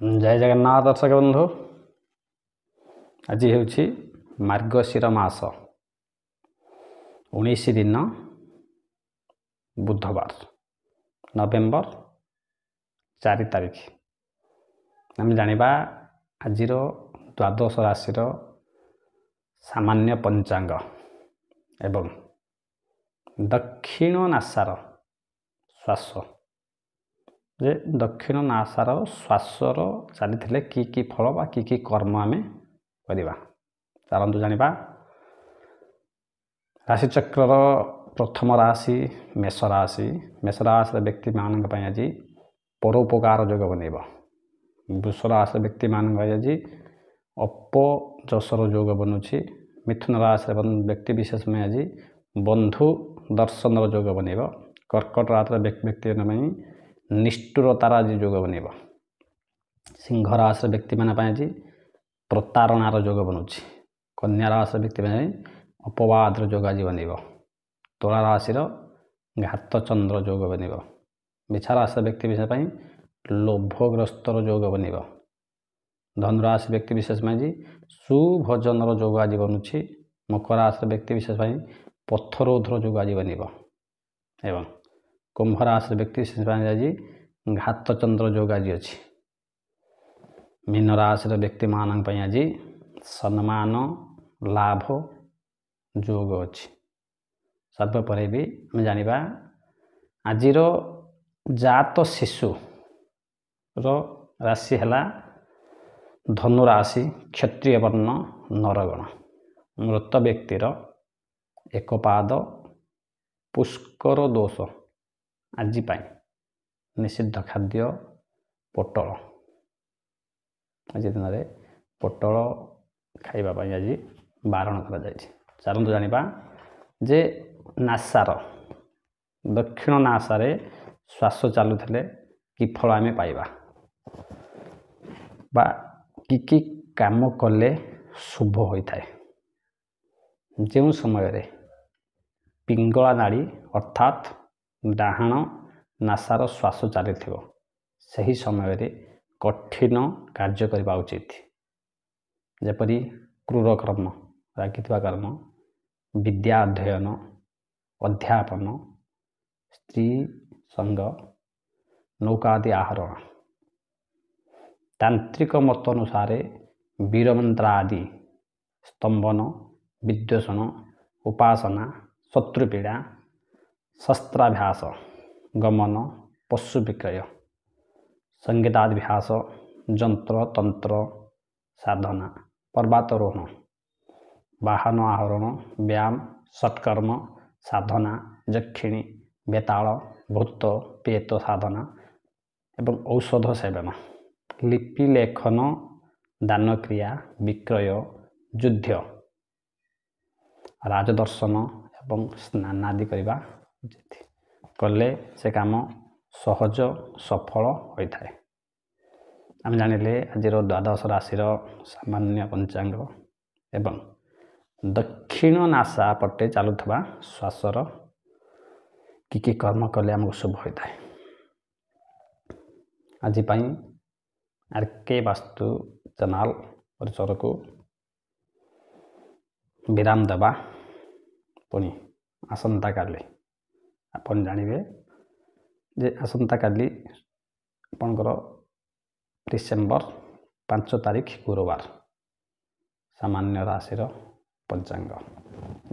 जय जगन्नाथ दर्शक बंधु। आज हूँ मार्गशीर मास 19 दिन बुधवार नवेम्बर 4 तारिख। आम जानिबा आज द्वादश राशि सामान्य पंचांग एवं दक्षिण नासार श्वास जे दक्षिण नासार श्वासर चली कि फल बा कि कर्म आम करवा चलतु जानिबा। राशिचक्र प्रथम राशि मेष राशि। मेष राशि व्यक्ति मान आज परोपकार जोग बनइब। वृष राशि व्यक्ति मान आज अपजसर जोग बनुछि। मिथुन राशि व्यक्ति विशेष में आज बंधु दर्शन जोग बनइब। कर्कट राशि व्यक्ति निष्ठुरतार आज जोग बनइब। सिंह राशि व्यक्ति मान आज प्रतारणार जोग बनुछि। कन्या राशि व्यक्ति अपवादर जोग आज बनइब। तुला राशि घात चंद्र जोग बनइब। मिछा राशि व्यक्ति विशेष लोभग्रस्तर जोग बनइब। धनुराशि व्यक्ति विशेष में सुभोजन जोग आज बनुछि। मकर राशि व्यक्ति विशेष पथरोधर जोग आज बनइब। एवं कुंभ राशि व्यक्ति विशेष आज घात चंद्र जोग आज अच्छी। मीन राशि व्यक्ति मान आज सम्मान लाभ जोग अच्छी। सर्वपर भी आम जानिबा आज जात शिशु राशि है धनु राशि क्षत्रिय वर्ण नरगण। मृत व्यक्तिर एक पाद पुष्कर दोष आज निषिद्ध खाद्य पोटल। आज दिन में पोटल खाइबापी आज बारण कर। चलतु जानिबा जे नासार दक्षिण नासारे श्वास चलुले कि फल आम पाइबा बा कि काम कले शुभ होता है। जो समय पिंगला नाड़ी अर्थात डाहाण नासार श्वास चली सही समय कठिन कार्य करने उचित। जपरी क्रूर कर्म रागी कर्म विद्या अध्ययन अध्यापन स्त्री संग नौकादि आहरण। तांत्रिक मत अनुसार वीरमंत्र आदि स्तंभन विद्वेषण उपासना शत्रुपीड़ा शस्त्राभ्यास गमन पशु विक्रय संगीताभ्यास जंत्र तंत्र साधना पर्वतारोहण वाहन आहरण व्यायाम सत्कर्म साधना यक्षिणी बेताल भूत पेत साधना एवं औषध सेवन लिपि लेखन दान क्रिया विक्रय युद्ध राजदर्शन एवं स्नान आदि करवा उचित। कले से काम सहज सफल होता है। आम जानिले आज द्वादश राशि सामान्य पंचांग एवं दक्षिण नासा पटे चलुवा श्वासर कि कर्म कले आमको शुभ होता है। आज आरके वास्तु चैनल परिसर को विराम देवा। पुणी आसंता काली आपन जानिबे जे आसंता काली आपनकर डिसेम्बर 5 तारिख गुरुवार सामान्य राशि पंचांग।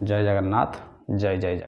जय जगन्नाथ जय जय जय।